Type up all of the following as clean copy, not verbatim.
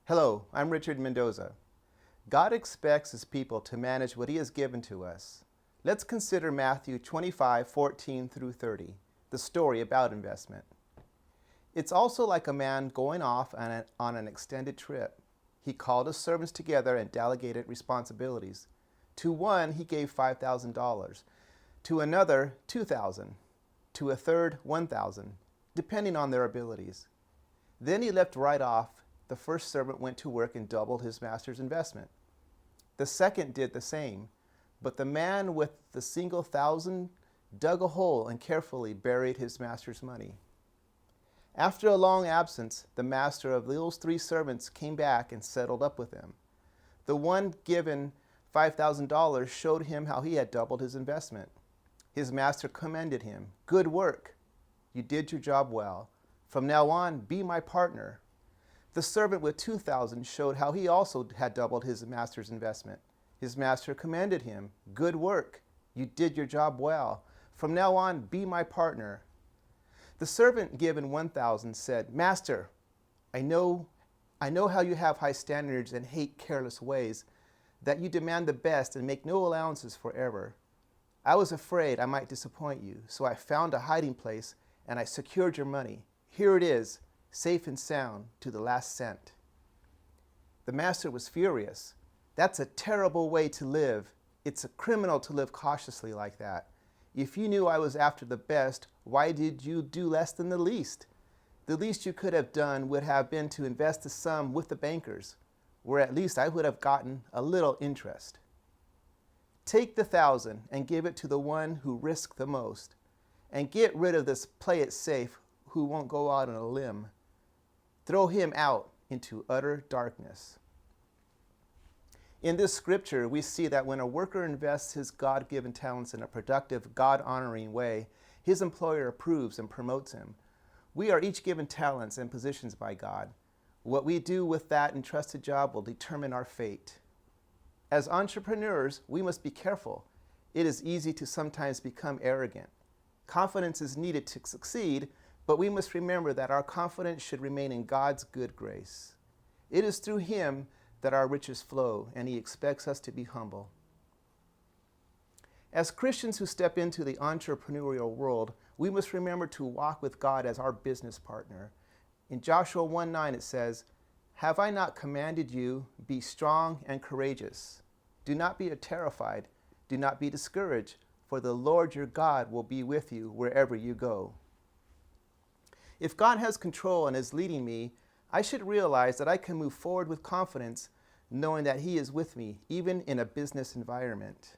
Hello, I'm Richard Mendoza. God expects His people to manage what He has given to us. Let's consider Matthew 25:14 through 30, the story about investment. It's also like a man going off on an extended trip. He called his servants together and delegated responsibilities. To one, he gave $5,000, to another, $2,000, to a third, $1,000, depending on their abilities. Then he left right off. The first servant went to work and doubled his master's investment. The second did the same, but the man with the single $1,000 dug a hole and carefully buried his master's money. After a long absence, the master of those three servants came back and settled up with them. The one given $5,000 showed him how he had doubled his investment. His master commended him. "Good work. You did your job well. From now on, be my partner." The servant with $2,000 showed how he also had doubled his master's investment. His master commended him. "Good work. You did your job well. From now on, be my partner." The servant given $1,000 said, "Master, I know how you have high standards and hate careless ways, that you demand the best and make no allowances for error. I was afraid I might disappoint you, so I found a hiding place and I secured your money. Here it is, safe and sound to the last cent." The master was furious. "That's a terrible way to live. It's a criminal to live cautiously like that. If you knew I was after the best, why did you do less than the least? The least you could have done would have been to invest the sum with the bankers, where at least I would have gotten a little interest. Take the $1,000 and give it to the one who risked the most, and get rid of this play it safe who won't go out on a limb. Throw him out into utter darkness." In this scripture, we see that when a worker invests his God-given talents in a productive, God-honoring way, his employer approves and promotes him. We are each given talents and positions by God. What we do with that entrusted job will determine our fate. As entrepreneurs, we must be careful. It is easy to sometimes become arrogant. Confidence is needed to succeed, but we must remember that our confidence should remain in God's good grace. It is through Him that our riches flow, and He expects us to be humble. As Christians who step into the entrepreneurial world, we must remember to walk with God as our business partner. In Joshua 1:9 it says, "Have I not commanded you, be strong and courageous? Do not be terrified, do not be discouraged, for the Lord your God will be with you wherever you go." If God has control and is leading me, I should realize that I can move forward with confidence, knowing that He is with me, even in a business environment.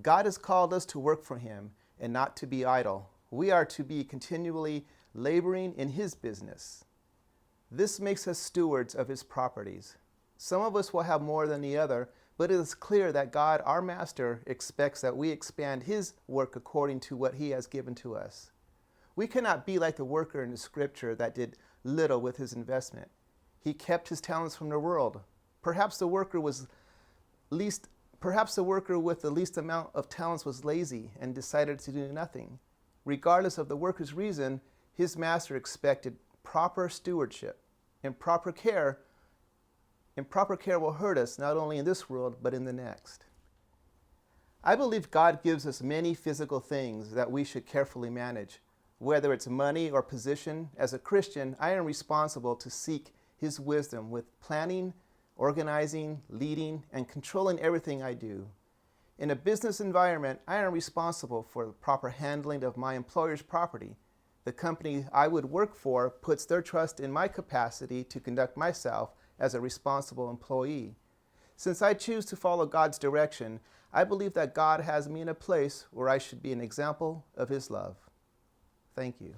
God has called us to work for Him and not to be idle. We are to be continually laboring in His business. This makes us stewards of His properties. Some of us will have more than the other, but it is clear that God, our Master, expects that we expand His work according to what He has given to us. We cannot be like the worker in the scripture that did little with his investment. He kept his talents from the world. Perhaps the worker with the least amount of talents was lazy and decided to do nothing. Regardless of the worker's reason, his master expected proper stewardship. Improper care will hurt us not only in this world, but in the next. I believe God gives us many physical things that we should carefully manage. Whether it's money or position, as a Christian, I am responsible to seek His wisdom with planning, organizing, leading, and controlling everything I do. In a business environment, I am responsible for the proper handling of my employer's property. The company I would work for puts their trust in my capacity to conduct myself as a responsible employee. Since I choose to follow God's direction, I believe that God has me in a place where I should be an example of His love. Thank you.